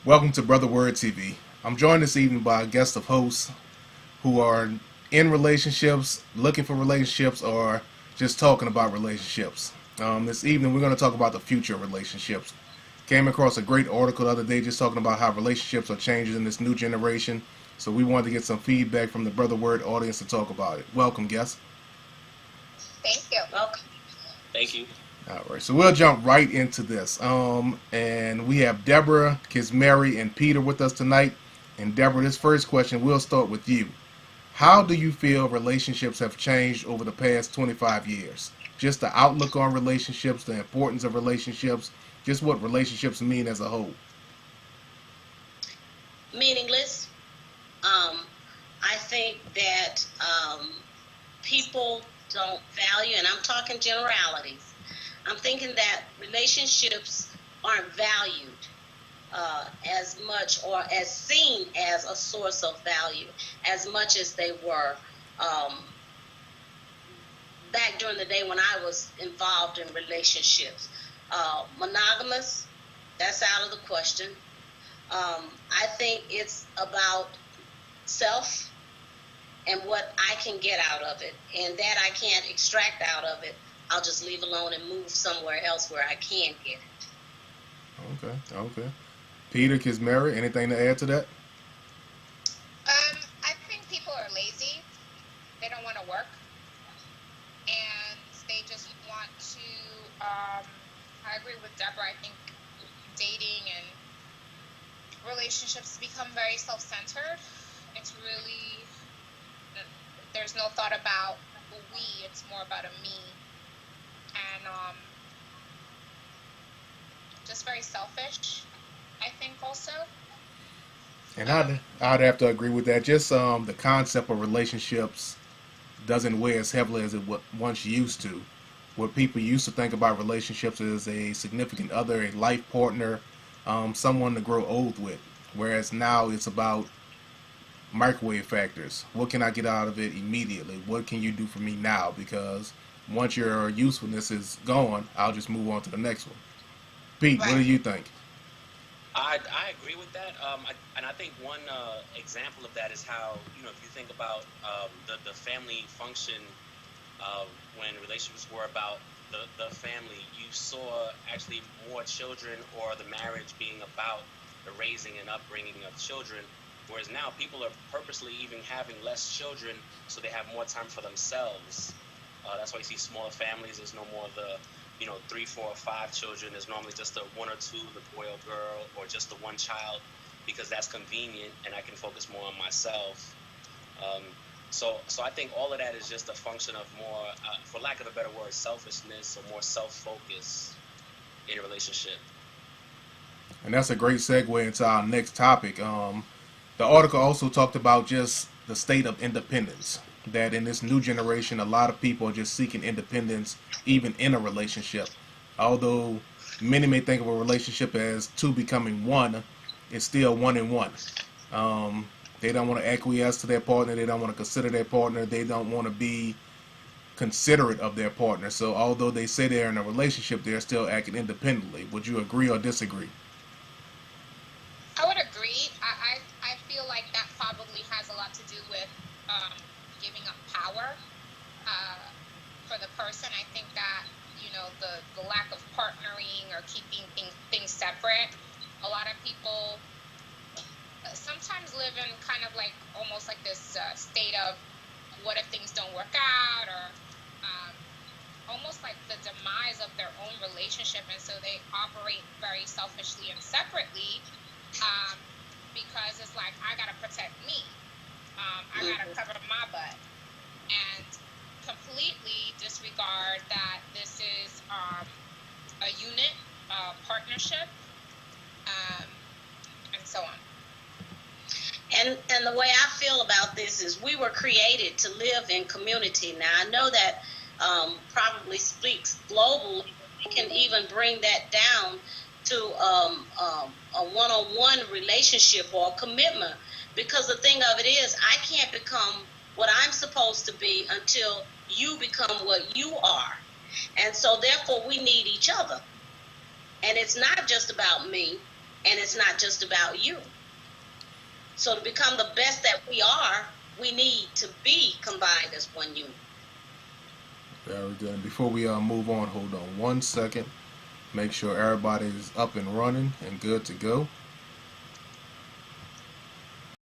Welcome to BrotherWord TV. I'm joined this evening by a guest of hosts who are in relationships, looking for relationships, or just talking about relationships. This evening, we're going to talk about the future of relationships. Came across a great article the other day just talking about how relationships are changing in this new generation. So we wanted to get some feedback from the BrotherWord audience to talk about it. Welcome, guest. Thank you. Welcome. Thank you. All right, so we'll jump right into this. And we have Deborah, Kismary, and Peter with us tonight. And Deborah, this first question, we'll start with you. How do you feel relationships have changed over the past 25 years? Just the outlook on relationships, the importance of relationships, just what relationships mean as a whole. Meaningless. I think that people don't value, and I'm talking generalities. I'm thinking that relationships aren't valued as much or as seen as a source of value as much as they were back during the day when I was involved in relationships. Monogamous, that's out of the question. I think it's about self and what I can get out of it, and that I can't extract out of it, I'll just leave alone and move somewhere else where I can get it. Okay. Peter, Kismary, anything to add to that? I think people are lazy. They don't want to work, and they just want to. I agree with Deborah. I think dating and relationships become very self-centered. It's really there's no thought about we. It's more about a me, and just very selfish. I think also. And I'd have to agree with that. Just the concept of relationships doesn't weigh as heavily as it once used to. What people used to think about relationships is a significant other, a life partner, someone to grow old with. Whereas now it's about microwave factors. What can I get out of it immediately? What can you do for me now? Because once your usefulness is gone, I'll just move on to the next one. Pete, what do you think? I agree with that. And I think one example of that is how, if you think about the family function when relationships were about the family, you saw actually more children or the marriage being about the raising and upbringing of children. Whereas now people are purposely even having less children so they have more time for themselves. That's why you see smaller families. There's no more of the 3, 4, or 5 children. There's normally just the 1 or 2, the boy or girl, or just the one child, because that's convenient and I can focus more on myself. So I think all of that is just a function of more, for lack of a better word, selfishness or more self-focus in a relationship. And that's a great segue into our next topic. The article also talked about just the state of independence. That in this new generation, a lot of people are just seeking independence, even in a relationship. Although many may think of a relationship as two becoming one, it's still one and one. They don't want to acquiesce to their partner. They don't want to consider their partner. They don't want to be considerate of their partner. So although they say they're in a relationship, they're still acting independently. Would you agree or disagree? I would agree. I feel like that probably has a lot to do with giving up power for the person. I think that the lack of partnering or keeping things separate. A lot of people sometimes live in kind of like almost like this state of what if things don't work out, or almost like the demise of their own relationship, and so they operate very selfishly and separately because it's like, I gotta protect me, I gotta cover my butt, and completely disregard that this is a unit, partnership, and so on. And the way I feel about this is we were created to live in community. Now, I know that probably speaks globally. We can even bring that down to a one-on-one relationship or commitment. Because the thing of it is, I can't become what I'm supposed to be until you become what you are. And so, therefore, we need each other. And it's not just about me. and it's not just about you. So to become the best that we are, we need to be combined as one unit. Very good. And before we move on, hold on 1 second. Make sure everybody is up and running and good to go.